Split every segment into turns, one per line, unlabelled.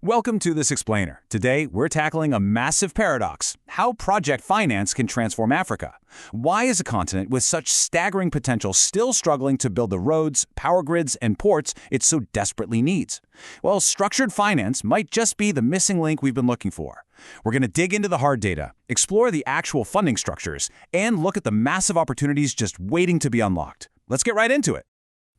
Welcome to This Explainer. Today, we're tackling a massive paradox: how project finance can transform Africa. Why is a continent with such staggering potential still struggling to build the roads, power grids, and ports it so desperately needs? Well, structured finance might just be the missing link we've been looking for. We're going to dig into the hard data, explore the actual funding structures, and look at the massive opportunities just waiting to be unlocked. Let's get right into it.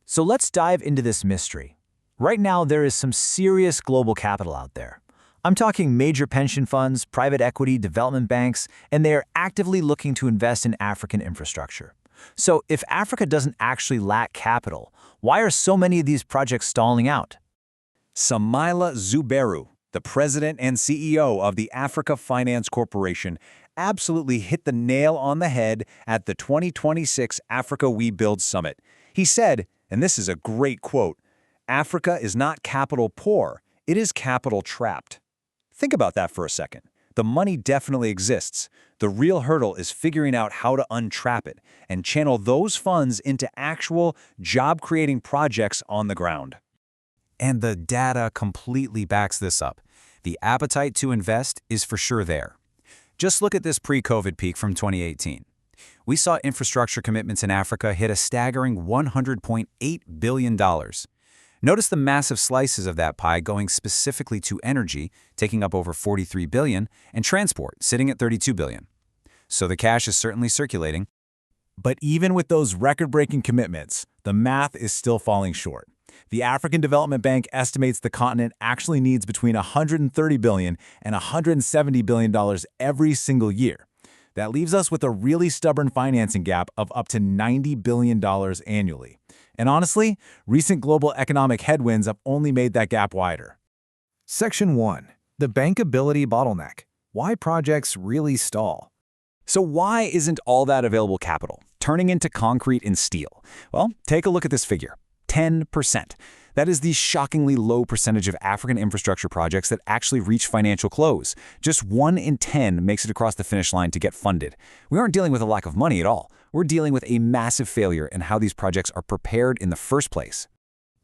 So let's dive into this mystery. Right now, there is some serious global capital out there. I'm talking major pension funds, private equity, development banks, and they are actively looking to invest in African infrastructure. So if Africa doesn't actually lack capital, why are so many of these projects stalling out?
Samaila Zubero, the president and CEO of the Africa Finance Corporation, absolutely hit the nail on the head at the 2026 Africa We Build Summit. He said, and this is a great quote, "Africa is not capital poor, it is capital trapped." Think about that for a second. The money definitely exists. The real hurdle is figuring out how to untrap it and channel those funds into actual job-creating projects on the ground.
And the data completely backs this up. The appetite to invest is for sure there. Just look at this pre-COVID peak from 2018. We saw infrastructure commitments in Africa hit a staggering $100.8 billion. Notice the massive slices of that pie going specifically to energy, taking up over $43 billion, and transport, sitting at $32 billion. So the cash is certainly circulating.
But even with those record-breaking commitments, the math is still falling short. The African Development Bank estimates the continent actually needs between $130 billion and $170 billion every single year. That leaves us with a really stubborn financing gap of up to $90 billion annually. And honestly, recent global economic headwinds have only made that gap wider.
Section 1. The bankability bottleneck. Why projects really stall.
So why isn't all that available capital turning into concrete and steel? Well, take a look at this figure. 10%. That is the shockingly low percentage of African infrastructure projects that actually reach financial close. Just 1 in 10 makes it across the finish line to get funded. We aren't dealing with a lack of money at all. We're dealing with a massive failure in how these projects are prepared in the first place.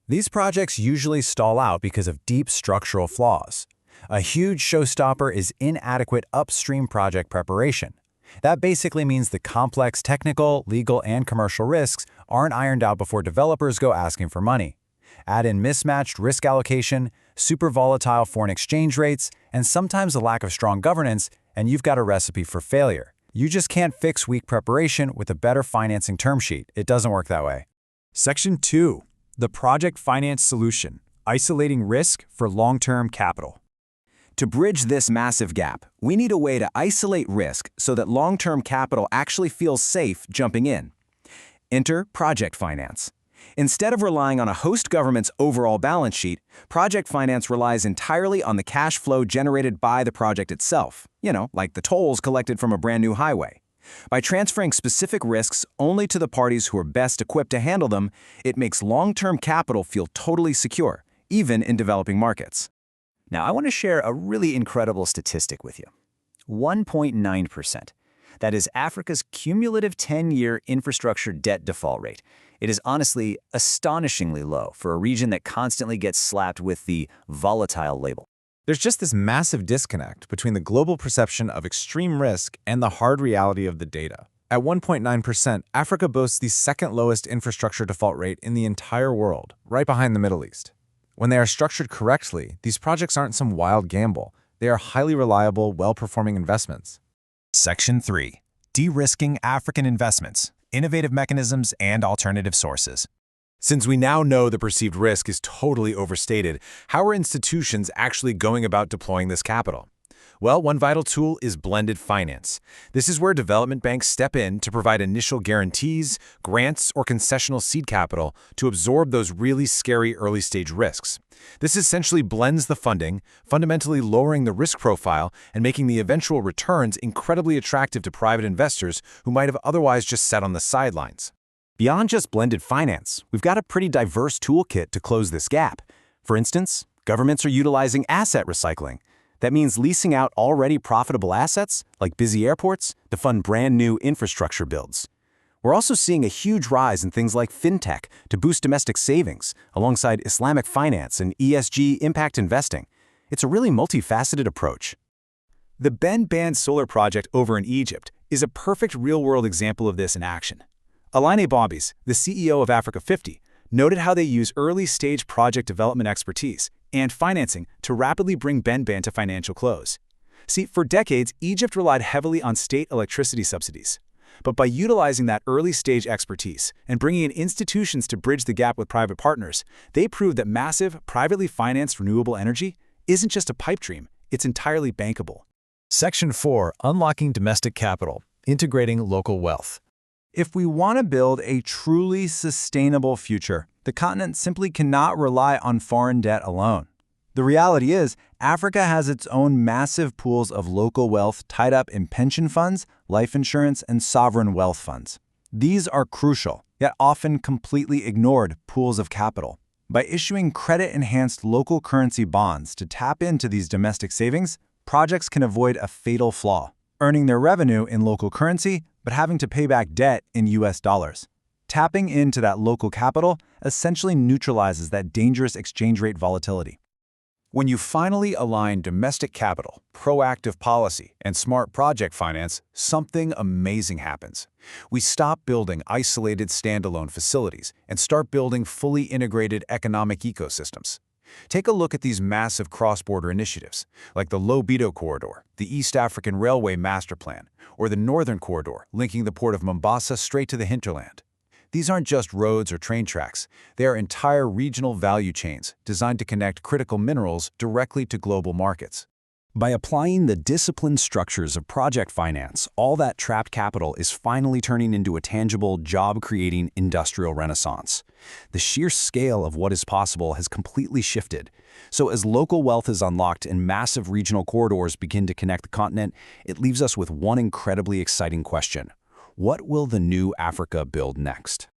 These projects usually stall out because of deep structural flaws. A huge showstopper is inadequate upstream project preparation. That basically means the complex technical, legal, and commercial risks aren't ironed out before developers go asking for money. Add in mismatched risk allocation, super volatile foreign exchange rates, and sometimes a lack of strong governance, and you've got a recipe for failure. You just can't fix weak preparation with a better financing term sheet. It doesn't work that way.
Section 2. The Project Finance Solution: Isolating Risk for Long-Term Capital.
To bridge this massive gap, we need a way to isolate risk so that long-term capital actually feels safe jumping in. Enter project finance. Instead of relying on a host government's overall balance sheet, project finance relies entirely on the cash flow generated by the project itself, like the tolls collected from a brand new highway. By transferring specific risks only to the parties who are best equipped to handle them, it makes long-term capital feel totally secure, even in developing markets.
Now, I want to share a really incredible statistic with you. 1.9%. That is Africa's cumulative 10-year infrastructure debt default rate. It is honestly astonishingly low for a region that constantly gets slapped with the volatile label.
There's just this massive disconnect between the global perception of extreme risk and the hard reality of the data. At 1.9%, Africa boasts the second lowest infrastructure default rate in the entire world, right behind the Middle East. When they are structured correctly, these projects aren't some wild gamble. They are highly reliable, well-performing investments.
Section 3. De-risking African investments: Innovative mechanisms and alternative sources.
Since we now know the perceived risk is totally overstated, how are institutions actually going about deploying this capital? Well, one vital tool is blended finance. This is where development banks step in to provide initial guarantees, grants, or concessional seed capital to absorb those really scary early-stage risks. This essentially blends the funding, fundamentally lowering the risk profile and making the eventual returns incredibly attractive to private investors who might have otherwise just sat on the sidelines.
Beyond just blended finance, we've got a pretty diverse toolkit to close this gap. For instance, governments are utilizing asset recycling. That means leasing out already profitable assets, like busy airports, to fund brand new infrastructure builds. We're also seeing a huge rise in things like fintech to boost domestic savings, alongside Islamic finance and ESG impact investing. It's a really multifaceted approach.
The Ben Band solar project over in Egypt is a perfect real-world example of this in action. Aline Bobbies, the CEO of Africa 50, noted how they use early-stage project development expertise and financing to rapidly bring Ben Band to financial close. See, for decades, Egypt relied heavily on state electricity subsidies. But by utilizing that early-stage expertise and bringing in institutions to bridge the gap with private partners, they proved that massive, privately financed renewable energy isn't just a pipe dream, it's entirely bankable.
Section 4. Unlocking domestic capital. Integrating local wealth.
If we want to build a truly sustainable future, the continent simply cannot rely on foreign debt alone. The reality is, Africa has its own massive pools of local wealth tied up in pension funds, life insurance, and sovereign wealth funds. These are crucial, yet often completely ignored pools of capital. By issuing credit-enhanced local currency bonds to tap into these domestic savings, projects can avoid a fatal flaw, earning their revenue in local currency but having to pay back debt in US dollars. Tapping into that local capital essentially neutralizes that dangerous exchange rate volatility.
When you finally align domestic capital, proactive policy, and smart project finance, something amazing happens. We stop building isolated standalone facilities and start building fully integrated economic ecosystems. Take a look at these massive cross-border initiatives, like the Lobito Corridor, the East African Railway Master Plan, or the Northern Corridor linking the port of Mombasa straight to the hinterland. These aren't just roads or train tracks. They are entire regional value chains designed to connect critical minerals directly to global markets.
By applying the disciplined structures of project finance, all that trapped capital is finally turning into a tangible, job-creating industrial renaissance. The sheer scale of what is possible has completely shifted. So as local wealth is unlocked and massive regional corridors begin to connect the continent, it leaves us with one incredibly exciting question. What will the new Africa build next?